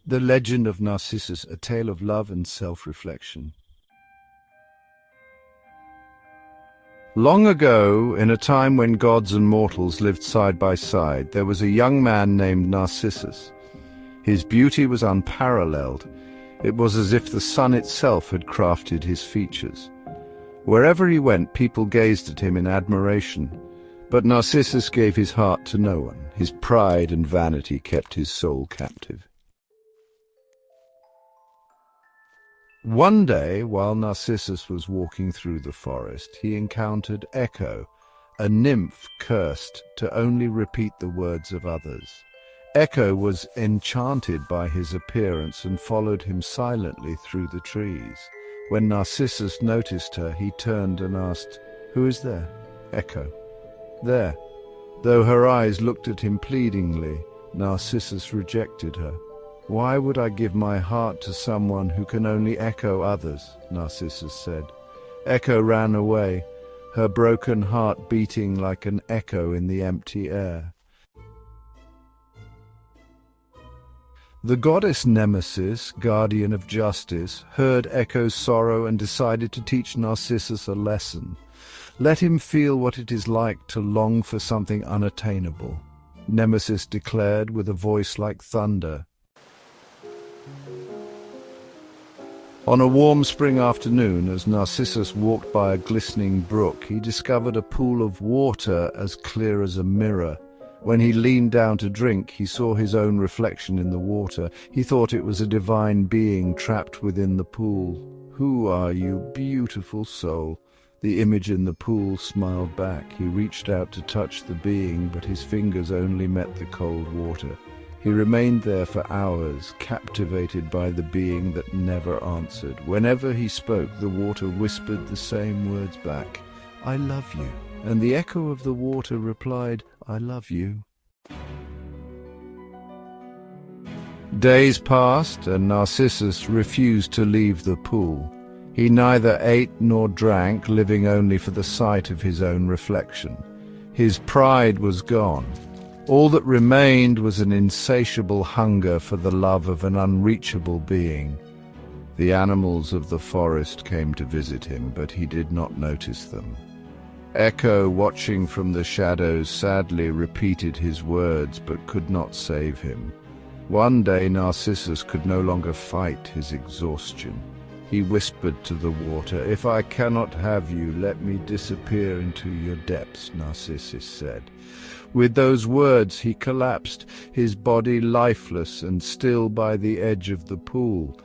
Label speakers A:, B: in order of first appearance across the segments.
A: The Legend of Narcissus, a tale of love and self-reflection. Long ago, in a time when gods and mortals lived side by side, there was a young man named Narcissus. His beauty was unparalleled. It was as if the sun itself had crafted his features. Wherever he went, people gazed at him in admiration. But Narcissus gave his heart to no one. His pride and vanity kept his soul captive. One day, while Narcissus was walking through the forest, he encountered Echo, a nymph cursed to only repeat the words of others. Echo was enchanted by his appearance and followed him silently through the trees. When Narcissus noticed her, he turned and asked, "Who is there?" "Echo." "There." Though her eyes looked at him pleadingly, Narcissus rejected her. "Why would I give my heart to someone who can only echo others?" Narcissus said. Echo ran away, her broken heart beating like an echo in the empty air. The goddess Nemesis, guardian of justice, heard Echo's sorrow and decided to teach Narcissus a lesson. Let him feel what it is like to long for something unattainable, Nemesis declared with a voice like thunder. On a warm spring afternoon, as Narcissus walked by a glistening brook, he discovered a pool of water as clear as a mirror. When he leaned down to drink, he saw his own reflection in the water. He thought it was a divine being trapped within the pool. "Who are you, beautiful soul?" The image in the pool smiled back. He reached out to touch the being, but his fingers only met the cold water. He remained there for hours, captivated by the being that never answered. Whenever he spoke, the water whispered the same words back, "I love you." And the echo of the water replied, "I love you." Days passed, and Narcissus refused to leave the pool. He neither ate nor drank, living only for the sight of his own reflection. His pride was gone. All that remained was an insatiable hunger for the love of an unreachable being. The animals of the forest came to visit him, but he did not notice them. Echo, watching from the shadows, sadly repeated his words, but could not save him. One day Narcissus could no longer fight his exhaustion. He whispered to the water, "If I cannot have you, let me disappear into your depths," Narcissus said. With those words he collapsed, his body lifeless and still by the edge of the pool.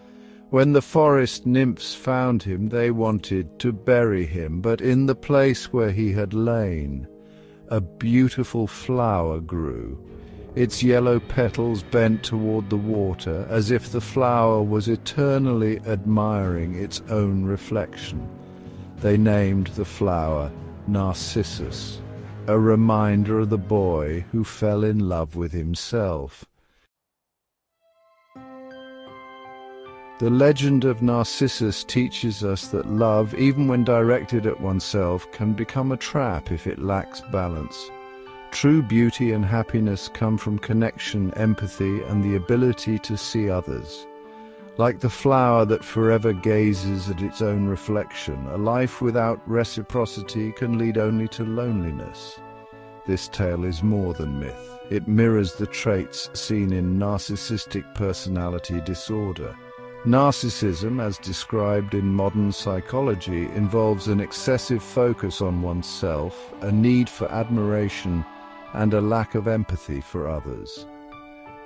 A: When the forest nymphs found him, they wanted to bury him, but in the place where he had lain, a beautiful flower grew. Its yellow petals bent toward the water, as if the flower was eternally admiring its own reflection. They named the flower Narcissus, a reminder of the boy who fell in love with himself. The legend of Narcissus teaches us that love, even when directed at oneself, can become a trap if it lacks balance. True beauty and happiness come from connection, empathy, and the ability to see others. Like the flower that forever gazes at its own reflection, a life without reciprocity can lead only to loneliness. This tale is more than myth. It mirrors the traits seen in narcissistic personality disorder. Narcissism, as described in modern psychology, involves an excessive focus on oneself, a need for admiration, and a lack of empathy for others.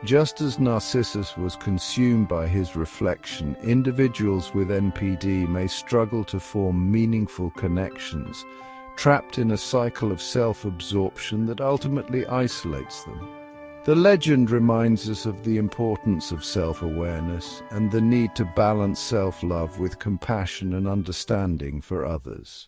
A: Just as Narcissus was consumed by his reflection, individuals with NPD may struggle to form meaningful connections, trapped in a cycle of self-absorption that ultimately isolates them. The legend reminds us of the importance of self-awareness and the need to balance self-love with compassion and understanding for others.